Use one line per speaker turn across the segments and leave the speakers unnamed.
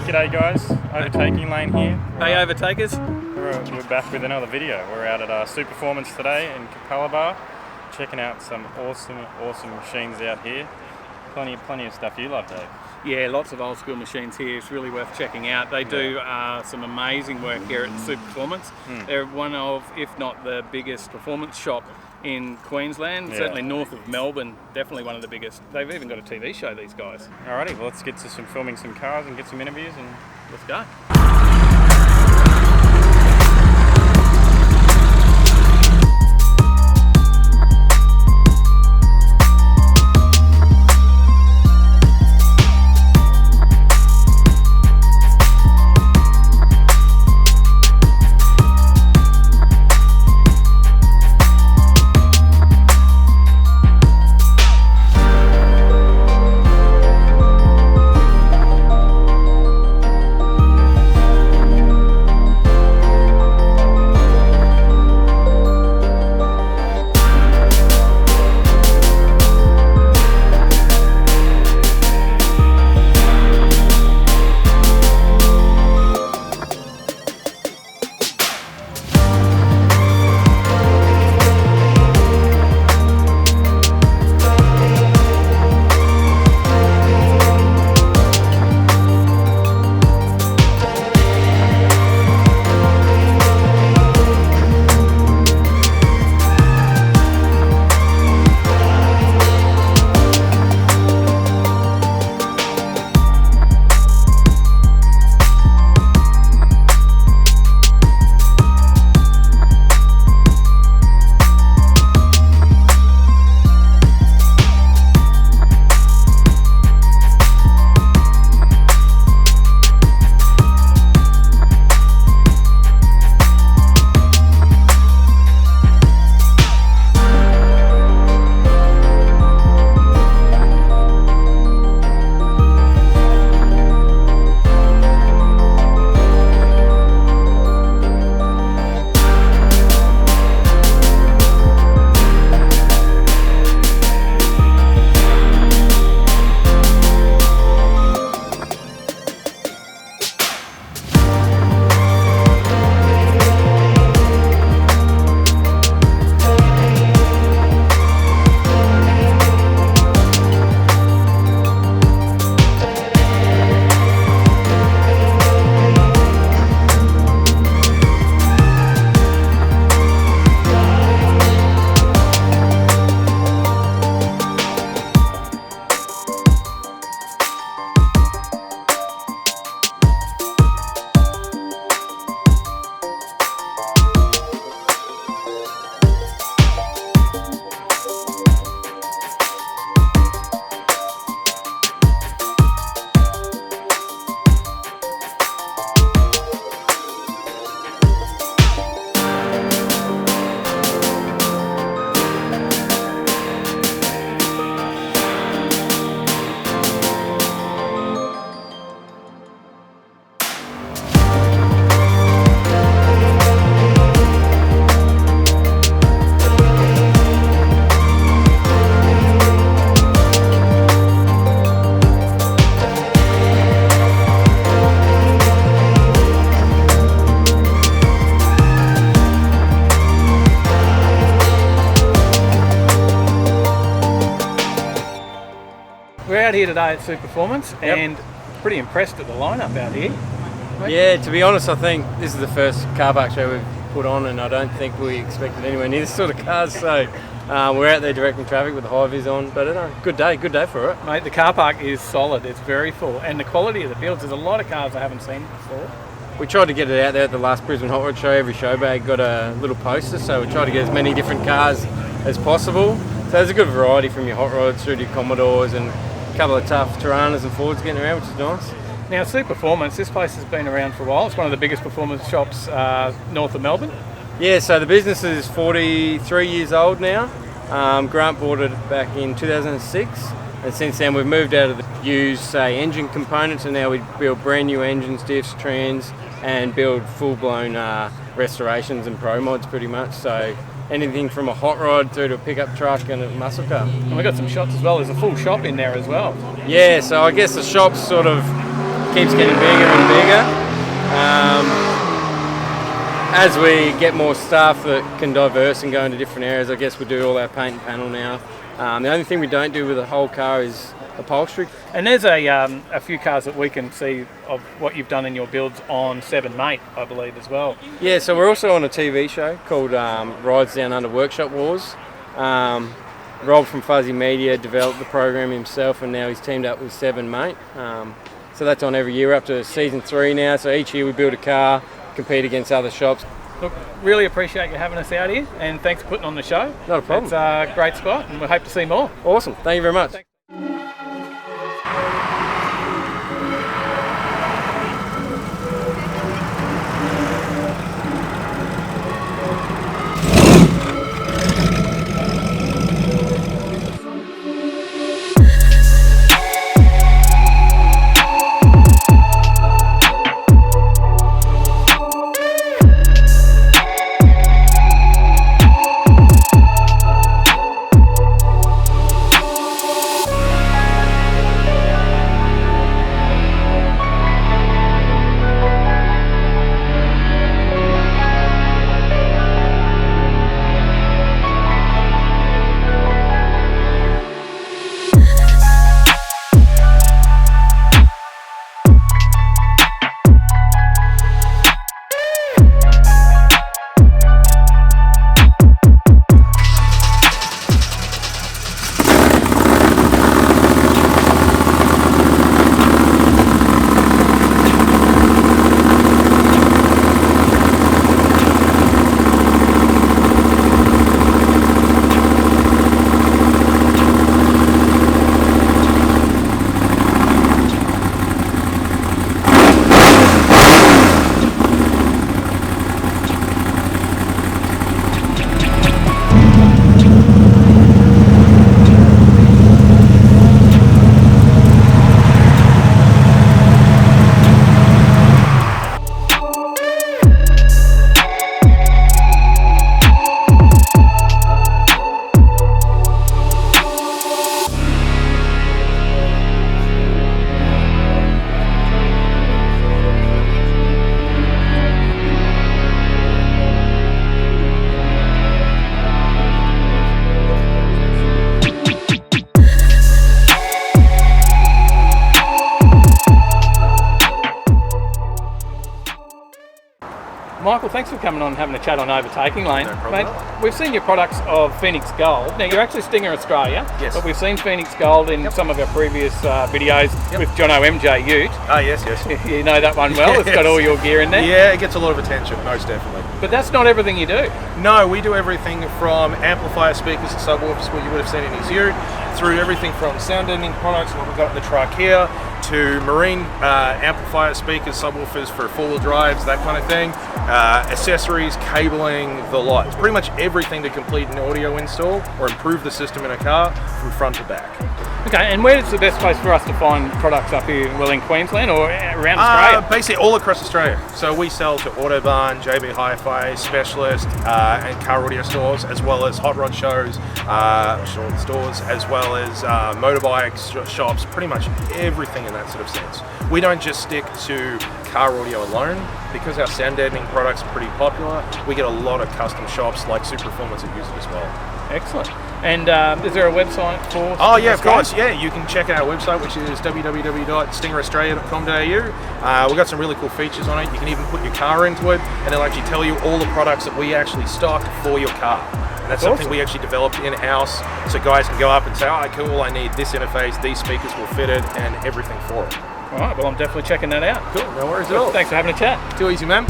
G'day guys, Overtaking lane here.
Hey Overtakers.
We're back with another video. We're out at Superformance today in Capalaba, checking out some awesome machines out here. Plenty of stuff you love, Dave.
Yeah, lots of old school machines here. It's really worth checking out. They do some amazing work here at Superformance. They're one of, if not the biggest performance shop in Queensland, certainly north of Melbourne, definitely one of the biggest. They've even got a TV show, these guys.
Alrighty, well let's get to filming some cars and get some interviews and
Let's go. We're out here today at Superformance and pretty impressed at the lineup out here.
Yeah, to be honest, I think this is the first car park show we've put on, and I don't think we expected anywhere near this sort of cars. So we're out there directing traffic with the high vis on, but good day for it.
Mate, the car park is solid. It's very full, and the quality of the builds. There's a lot of cars I haven't seen before.
We tried to get it out there at the last Brisbane Hot Rod Show. Every show bag got a little poster, so we tried to get as many different cars as possible. So there's a good variety from your hot rods through to your Commodores and a couple of tough Tiranas and Fords getting around, which is nice.
Now, Superformance, this place has been around for a while. It's one of the biggest performance shops north of Melbourne.
Yeah, so the business is 43 years old now. Grant bought it back in 2006, and since then we've moved out of the used, say, engine components, and now we build brand new engines, diffs, trans, and build full-blown restorations and pro mods pretty much. So anything from a hot rod through to a pickup truck and a muscle car.
And we've got some shots as well. There's a full shop in there as well.
Yeah, so I guess the shop sort of keeps getting bigger and bigger. As we get more staff that can diverse and go into different areas, I guess we do all our paint and panel now. The only thing we don't do with the whole car is upholstery.
And there's a few cars that we can see of what you've done in your builds on 7 Mate, I believe, as well.
Yeah, so we're also on a TV show called Rides Down Under Workshop Wars. Rob from Fuzzy Media developed the program himself, and now he's teamed up with 7 Mate. So that's on every year, up to season 3 now. So each year we build a car, compete against other shops.
Look, really appreciate you having us out here, and thanks for putting on the show.
Not a problem.
It's a great spot, and we hope to see more.
Awesome. Thank you very much.
Thanks. Michael, thanks for coming on and having a chat on Overtaking Lane.
No problem.
Mate, we've seen your products of Phoenix Gold. Now, you're actually Stinger Australia,
Yes.
but we've seen Phoenix Gold in some of our previous videos with Jono MJ Ute.
Ah, yes.
You know that one well. It's got all your gear in there.
Yeah, it gets a lot of attention, most definitely.
But that's not everything you do.
No, we do everything from amplifier speakers and subwoofers, what you would have seen in his ute, through everything from sound deadening products, what we've got in the truck here, to marine amplifier speakers, subwoofers for four-wheel drives, that kind of thing, accessories, cabling, the lot. It's pretty much everything to complete an audio install or improve the system in a car from front to back.
Okay, and where's the best place for us to find products up here, well, in Queensland or around Australia?
Basically all across Australia. So we sell to Autobarn, JB Hi-Fi, Specialist, and car audio stores, as well as hot rod shows, stores, as well as motorbike shops, pretty much everything in that sort of sense. We don't just stick to car audio alone. Because our sound deadening products are pretty popular, we get a lot of custom shops like Superformance that use it as well.
Excellent. And is there a website for?
Oh yeah, of course. Yeah, you can check out our website, which is www.stingeraustralia.com.au. We've got some really cool features on it. You can even put your car into it, and it'll actually tell you all the products that we actually stock for your car. And that's something we actually developed in-house, so guys can go up and say, "Oh, cool! I need this interface. These speakers will fit it, and everything for it."
All right. Well, I'm definitely checking that out.
Cool. No worries at all.
Thanks for having a chat.
Too easy, man.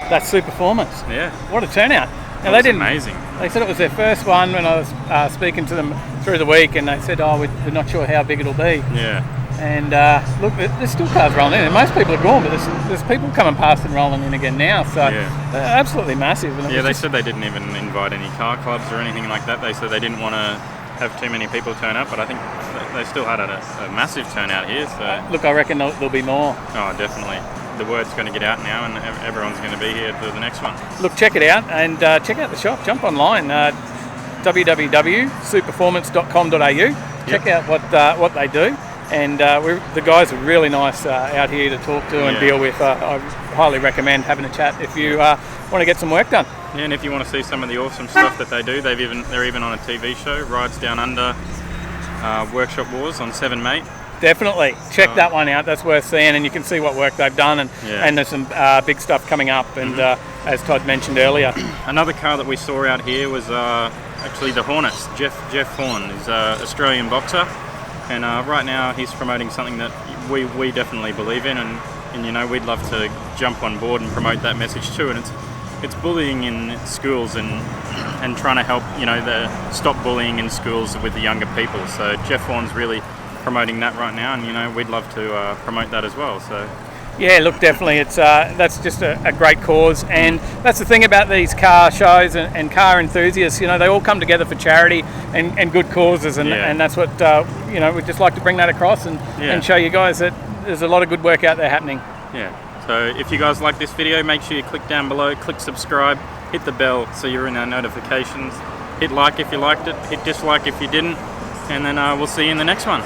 That's Superformance.
Yeah.
What a turnout. Now,
That's amazing.
They said it was their first one when I was speaking to them through the week, and they said, "Oh, we're not sure how big it'll be."
Yeah.
And look, there's still cars rolling in, and most people are gone, but there's people coming past and rolling in again now. So they're absolutely massive. And
Yeah, they said they didn't even invite any car clubs or anything like that. They said they didn't want to have too many people turn up, but I think they still had a massive turnout here. So
look, I reckon there'll be more.
Oh, definitely. The word's going to get out now, and everyone's going to be here for the next one.
Look, check it out, and check out the shop. Jump online, www.superformance.com.au. Check out what they do, and the guys are really nice out here to talk to and deal with. I highly recommend having a chat if you want to get some work done.
Yeah, and if you want to see some of the awesome stuff that they do, they're even on a TV show, Rides Down Under, Workshop Wars on 7 Mate.
Definitely check that one out. That's worth seeing, and you can see what work they've done, and there's some big stuff coming up. And as Todd mentioned earlier,
another car that we saw out here was actually the Hornets. Jeff Horn is an Australian boxer, and right now he's promoting something that we definitely believe in, and you know, we'd love to jump on board and promote that message too. And it's bullying in schools and trying to help, you know, stop bullying in schools with the younger people. So Jeff Horn's really promoting that right now, and you know, we'd love to promote that as well. So
yeah, look, definitely it's that's just a great cause, and that's the thing about these car shows and car enthusiasts. You know, they all come together for charity and good causes, and that's what you know, we'd just like to bring that across and show you guys that there's a lot of good work out there happening.
Yeah, so if you guys like this video, make sure you click down below, click subscribe, hit the bell so you're in our notifications, hit like if you liked it, hit dislike if you didn't, and then we'll see you in the next one.